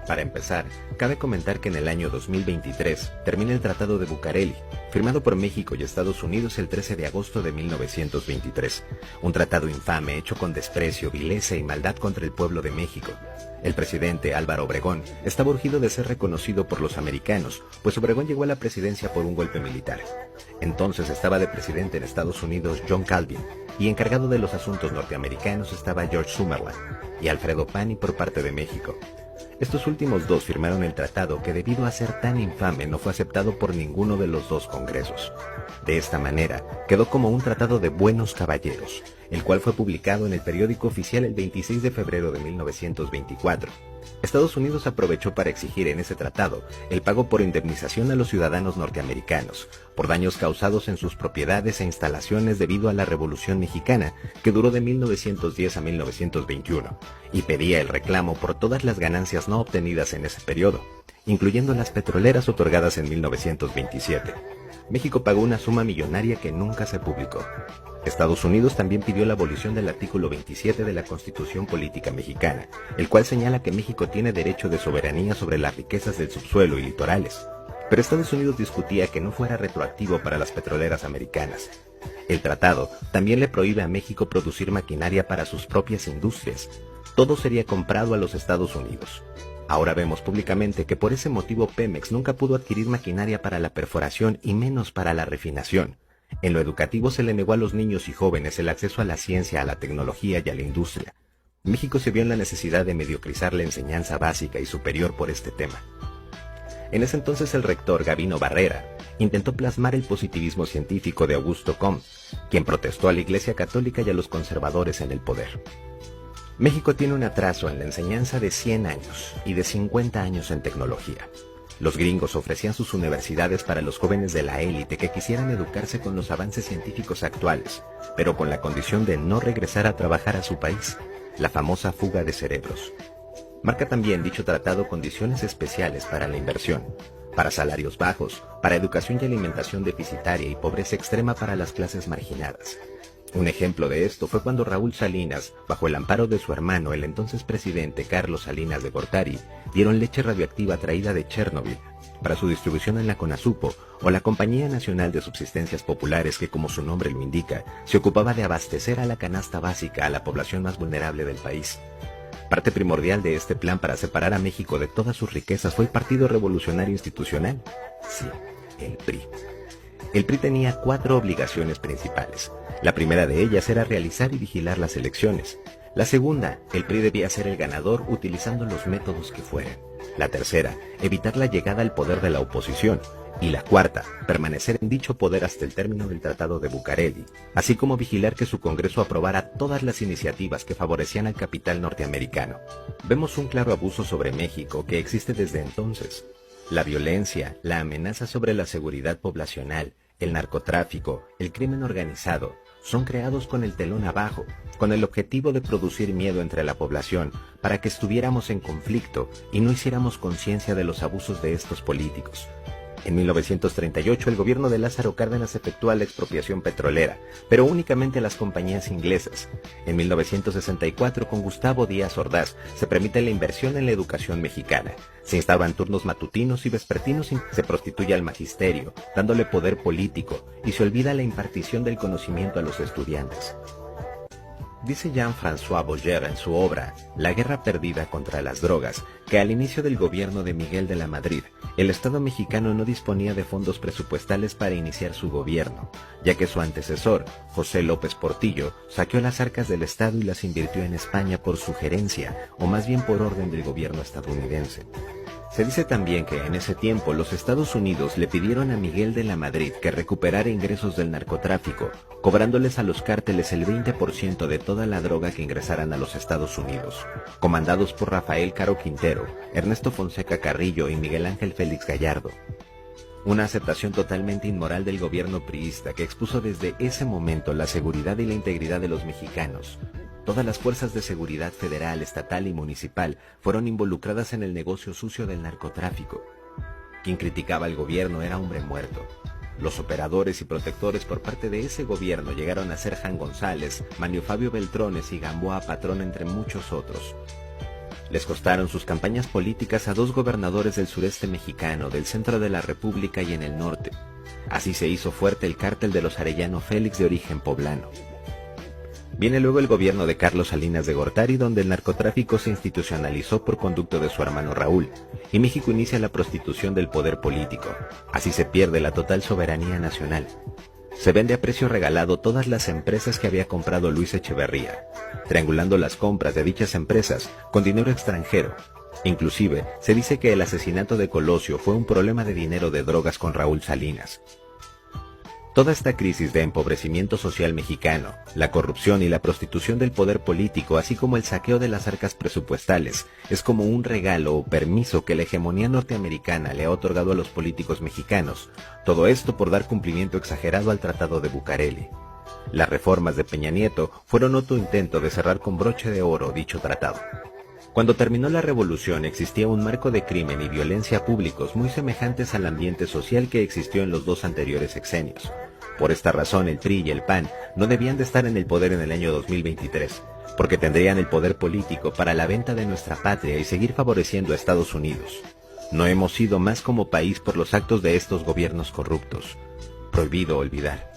Para empezar, cabe comentar que en el año 2023 termina el Tratado de Bucareli, firmado por México y Estados Unidos el 13 de agosto de 1923, un tratado infame hecho con desprecio, vileza y maldad contra el pueblo de México. El presidente Álvaro Obregón estaba urgido de ser reconocido por los americanos, pues Obregón llegó a la presidencia por un golpe militar. Entonces estaba de presidente en Estados Unidos John Calvin, y encargado de los asuntos norteamericanos estaba George Summerland y Alfredo Pani por parte de México. Estos últimos dos firmaron el tratado que, debido a ser tan infame, no fue aceptado por ninguno de los dos congresos. De esta manera, quedó como un tratado de buenos caballeros, el cual fue publicado en el periódico oficial el 26 de febrero de 1924. Estados Unidos aprovechó para exigir en ese tratado el pago por indemnización a los ciudadanos norteamericanos por daños causados en sus propiedades e instalaciones debido a la Revolución Mexicana, que duró de 1910 a 1921, y pedía el reclamo por todas las ganancias no obtenidas en ese periodo, incluyendo las petroleras otorgadas en 1927. México pagó una suma millonaria que nunca se publicó. Estados Unidos también pidió la abolición del artículo 27 de la Constitución Política Mexicana, el cual señala que México tiene derecho de soberanía sobre las riquezas del subsuelo y litorales. Pero Estados Unidos discutía que no fuera retroactivo para las petroleras americanas. El tratado también le prohíbe a México producir maquinaria para sus propias industrias. Todo sería comprado a los Estados Unidos. Ahora vemos públicamente que por ese motivo Pemex nunca pudo adquirir maquinaria para la perforación y menos para la refinación. En lo educativo se le negó a los niños y jóvenes el acceso a la ciencia, a la tecnología y a la industria. México se vio en la necesidad de mediocrizar la enseñanza básica y superior por este tema. En ese entonces el rector Gavino Barrera intentó plasmar el positivismo científico de Augusto Comte, quien protestó a la Iglesia Católica y a los conservadores en el poder. México tiene un atraso en la enseñanza de 100 años y de 50 años en tecnología. Los gringos ofrecían sus universidades para los jóvenes de la élite que quisieran educarse con los avances científicos actuales, pero con la condición de no regresar a trabajar a su país, la famosa fuga de cerebros. Marca también dicho tratado condiciones especiales para la inversión, para salarios bajos, para educación y alimentación deficitaria y pobreza extrema para las clases marginadas. Un ejemplo de esto fue cuando Raúl Salinas, bajo el amparo de su hermano, el entonces presidente Carlos Salinas de Gortari, dieron leche radioactiva traída de Chernobyl para su distribución en la CONASUPO, o la Compañía Nacional de Subsistencias Populares, que, como su nombre lo indica, se ocupaba de abastecer a la canasta básica a la población más vulnerable del país. Parte primordial de este plan para separar a México de todas sus riquezas fue el Partido Revolucionario Institucional. Sí, el PRI. El PRI tenía 4 obligaciones principales. La primera de ellas era realizar y vigilar las elecciones. La segunda, el PRI debía ser el ganador utilizando los métodos que fueran. La tercera, evitar la llegada al poder de la oposición. Y la cuarta, permanecer en dicho poder hasta el término del Tratado de Bucareli, así como vigilar que su Congreso aprobara todas las iniciativas que favorecían al capital norteamericano. Vemos un claro abuso sobre México que existe desde entonces. La violencia, la amenaza sobre la seguridad poblacional, el narcotráfico, el crimen organizado, son creados con el telón abajo, con el objetivo de producir miedo entre la población para que estuviéramos en conflicto y no hiciéramos conciencia de los abusos de estos políticos. En 1938 el gobierno de Lázaro Cárdenas efectúa la expropiación petrolera, pero únicamente a las compañías inglesas. En 1964 con Gustavo Díaz Ordaz se permite la inversión en la educación mexicana. Se instauran turnos matutinos y vespertinos y se prostituye al magisterio, dándole poder político, y se olvida la impartición del conocimiento a los estudiantes. Dice Jean-François Boyer en su obra La guerra perdida contra las drogas, que al inicio del gobierno de Miguel de la Madrid, el Estado mexicano no disponía de fondos presupuestales para iniciar su gobierno, ya que su antecesor, José López Portillo, saqueó las arcas del Estado y las invirtió en España por sugerencia, o más bien por orden del gobierno estadounidense. Se dice también que en ese tiempo los Estados Unidos le pidieron a Miguel de la Madrid que recuperara ingresos del narcotráfico, cobrándoles a los cárteles el 20% de toda la droga que ingresaran a los Estados Unidos, comandados por Rafael Caro Quintero, Ernesto Fonseca Carrillo y Miguel Ángel Félix Gallardo. Una aceptación totalmente inmoral del gobierno priista que expuso desde ese momento la seguridad y la integridad de los mexicanos. Todas las fuerzas de seguridad federal, estatal y municipal fueron involucradas en el negocio sucio del narcotráfico. Quien criticaba al gobierno era hombre muerto. Los operadores y protectores por parte de ese gobierno llegaron a ser Jan González, Manio Fabio Beltrones y Gamboa Patrón, entre muchos otros. Les costaron sus campañas políticas a 2 gobernadores del sureste mexicano, del centro de la República y en el norte. Así se hizo fuerte el cártel de los Arellano Félix de origen poblano. Viene luego el gobierno de Carlos Salinas de Gortari, donde el narcotráfico se institucionalizó por conducto de su hermano Raúl, y México inicia la prostitución del poder político. Así se pierde la total soberanía nacional. Se vende a precio regalado todas las empresas que había comprado Luis Echeverría, triangulando las compras de dichas empresas con dinero extranjero. Inclusive, se dice que el asesinato de Colosio fue un problema de dinero de drogas con Raúl Salinas. Toda esta crisis de empobrecimiento social mexicano, la corrupción y la prostitución del poder político, así como el saqueo de las arcas presupuestales, es como un regalo o permiso que la hegemonía norteamericana le ha otorgado a los políticos mexicanos, todo esto por dar cumplimiento exagerado al Tratado de Bucareli. Las reformas de Peña Nieto fueron otro intento de cerrar con broche de oro dicho tratado. Cuando terminó la revolución existía un marco de crimen y violencia públicos muy semejantes al ambiente social que existió en los 2 anteriores sexenios. Por esta razón el PRI y el PAN no debían de estar en el poder en el año 2023, porque tendrían el poder político para la venta de nuestra patria y seguir favoreciendo a Estados Unidos. No hemos sido más como país por los actos de estos gobiernos corruptos. Prohibido olvidar.